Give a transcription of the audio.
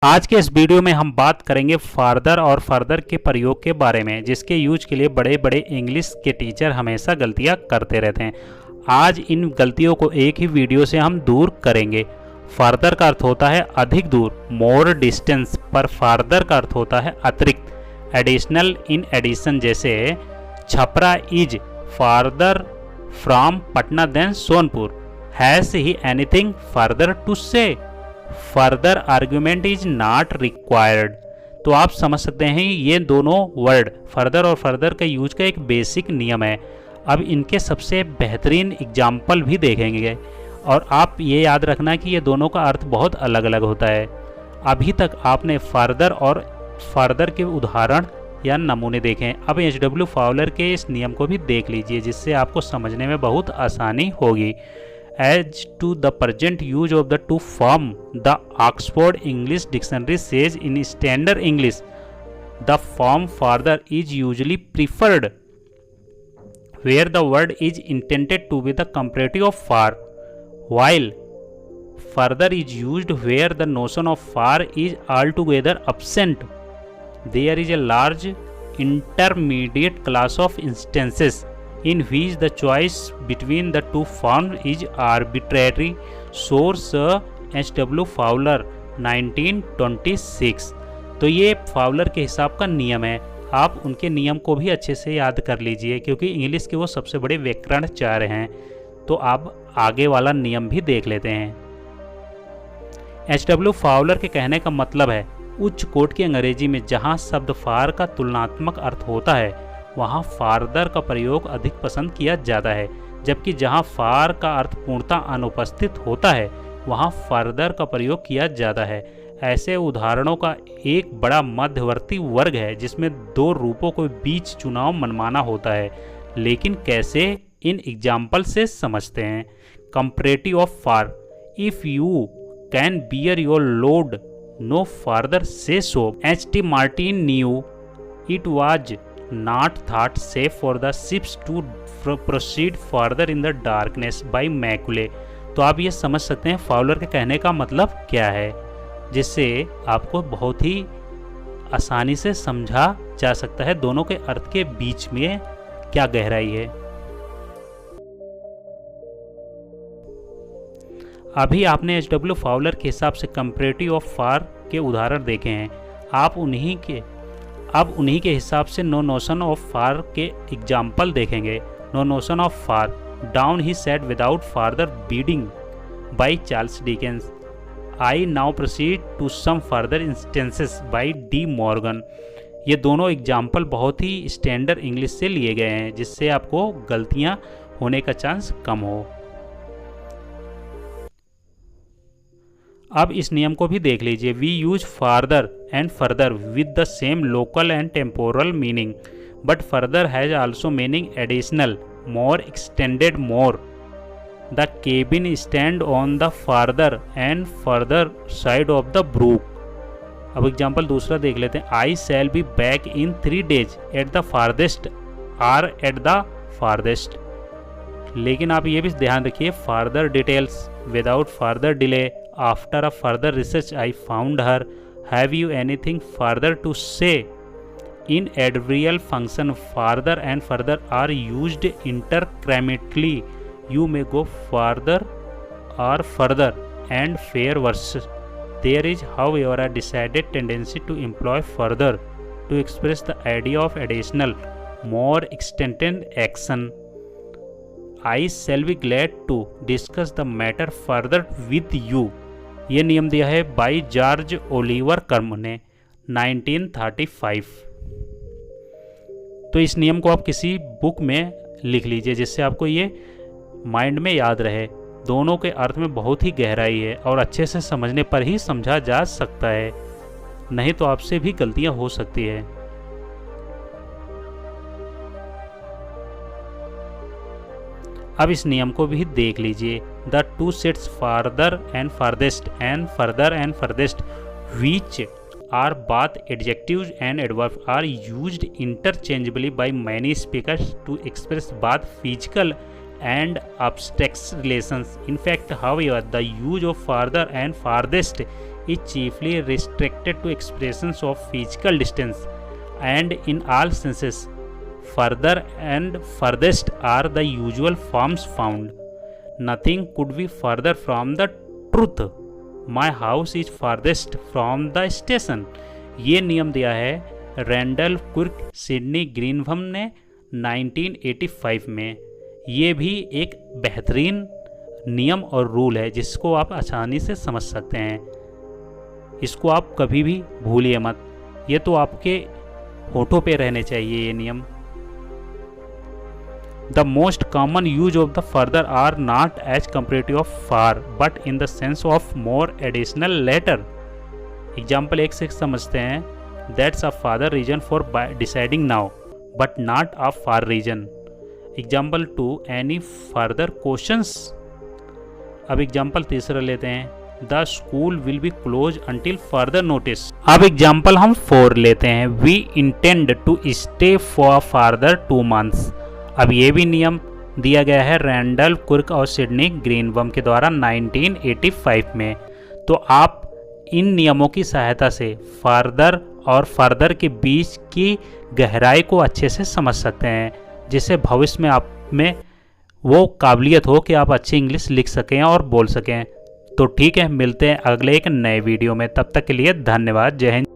आज के इस वीडियो में हम बात करेंगे फादर और फर्दर के प्रयोग के बारे में, जिसके यूज के लिए बड़े बड़े इंग्लिश के टीचर हमेशा गलतियां करते रहते हैं। आज इन गलतियों को एक ही वीडियो से हम दूर करेंगे। फर्दर का अर्थ होता है अधिक दूर, मोर डिस्टेंस, पर फादर का अर्थ होता है अतिरिक्त, एडिशनल, इन एडिशन। जैसे Chhapra is farther from Patna than Sonpur, has he anything further to say, further argument is not required. तो आप समझ सकते हैं ये दोनों वर्ड फर्दर और फर्दर का यूज का एक बेसिक नियम है। अब इनके सबसे बेहतरीन एग्जाम्पल भी देखेंगे और आप ये याद रखना कि ये दोनों का अर्थ बहुत अलग अलग होता है। अभी तक आपने फर्दर और फर्दर के उदाहरण या नमूने देखे हैं। अब एच.डब्ल्यू. फाउलर के इस नियम को भी देख लीजिए, जिससे आपको समझने में बहुत आसानी होगी। As to the present use of the two form, the Oxford English Dictionary says in Standard English, the form further is usually preferred, where the word is intended to be the comparative of far, while further is used where the notion of far is altogether absent. There is a large intermediate class of instances in which the choice between the two forms is arbitrary. Source H.W. Fowler 1926। तो ये Fowler के हिसाब का नियम है। आप उनके नियम को भी अच्छे से याद कर लीजिए, क्योंकि इंग्लिश के वो सबसे बड़े व्याकरणचार्य हैं। तो आप आगे वाला नियम भी देख लेते हैं। H.W. फाउलर के कहने का मतलब है, उच्च कोटि की अंग्रेजी में जहाँ शब्द फार का तुलनात्मक अर्थ होता है, वहाँ फार्दर का प्रयोग अधिक पसंद किया जाता है, जबकि जहाँ फार का अर्थ पूर्णतः अनुपस्थित होता है, वहाँ फर्दर का प्रयोग किया जाता है। ऐसे उदाहरणों का एक बड़ा मध्यवर्ती वर्ग है, जिसमें दो रूपों के बीच चुनाव मनमाना होता है। लेकिन कैसे, इन एग्जाम्पल से समझते हैं। Comparative of far, if you can bear your load no farther say so. H.T. Martin knew it was not thought safe for the ships to proceed further in the darkness by Macaulay। तो आप ये समझ सकते हैं Fowler के कहने का मतलब क्या है, जिससे आपको बहुत ही आसानी से समझा जा सकता है दोनों के अर्थ के बीच में क्या गहराई है। अभी आपने H.W. फाउलर के हिसाब से कंपैरेटिव ऑफ फार के उदाहरण देखे हैं। आप उन्हीं के हिसाब से नो नोशन ऑफ फार के एग्जाम्पल देखेंगे। No notion of far, down he said without farther bidding by Charles Dickens. I now proceed to some further instances by de Morgan. ये दोनों एग्जाम्पल बहुत ही स्टैंडर्ड इंग्लिश से लिए गए हैं, जिससे आपको गलतियां होने का चांस कम हो। अब इस नियम को भी देख लीजिए। We use farther and further with the same local and temporal meaning, but further has also meaning additional, more extended, more. The cabin stand on the farther and further side of the brook. अब example दूसरा देख लेते हैं। I shall be back in 3 days at the farthest or at the farthest. लेकिन आप ये भी ध्यान रखिए, farther details, without farther delay, after a further research I found her, have you anything further to say. In adverbial function farther and further are used interchangeably, you may go farther और further and fare worse. There is however a decided tendency to employ further to express the idea of additional, more extended action. I shall be glad to discuss the matter further with you। ये नियम दिया है by George Oliver कर्म ने 1935। तो इस नियम को आप किसी बुक में लिख लीजिए, जिससे आपको ये माइंड में याद रहे। दोनों के अर्थ में बहुत ही गहराई है और अच्छे से समझने पर ही समझा जा सकता है, नहीं तो आपसे भी गलतियां हो सकती है। अब इस नियम को भी देख लीजिए। The two sets farther and further and furthest which are both adjectives and adverb are used interchangeably by many speakers to express both physical and abstract relations. In fact, however, the use of farther and farthest is chiefly restricted to expressions of physical distance and in all senses. Further and furthest are the usual forms found. Nothing could be further from the truth. My house is farthest from the station. ये नियम दिया है रैंडल्फ कुर्क Sydney ग्रीनवम ने 1985 में। ये भी एक बेहतरीन नियम और रूल है जिसको आप आसानी से समझ सकते हैं। इसको आप कभी भी भूलिए मत, ये तो आपके होठों पे रहने चाहिए ये नियम। The most common use of the further are not as comparative of far, but in the sense of more additional later. Example 1 से समझते हैं, That's a further reason for deciding now, but not a far reason. Example 2, Any further questions? अब example तीसरा लेते हैं, The school will be closed until further notice. अब example हम 4 लेते हैं, We intend to stay for further 2 months. अब ये भी नियम दिया गया है रैंडल्फ कुर्क और सिडनी ग्रीनवम के द्वारा 1985 में। तो आप इन नियमों की सहायता से फर्दर और फर्दर के बीच की गहराई को अच्छे से समझ सकते हैं, जिससे भविष्य में आप में वो काबिलियत हो कि आप अच्छी इंग्लिश लिख सकें और बोल सकें। तो ठीक है, मिलते हैं अगले एक नए वीडियो में। तब तक के लिए धन्यवाद। जय हिंद।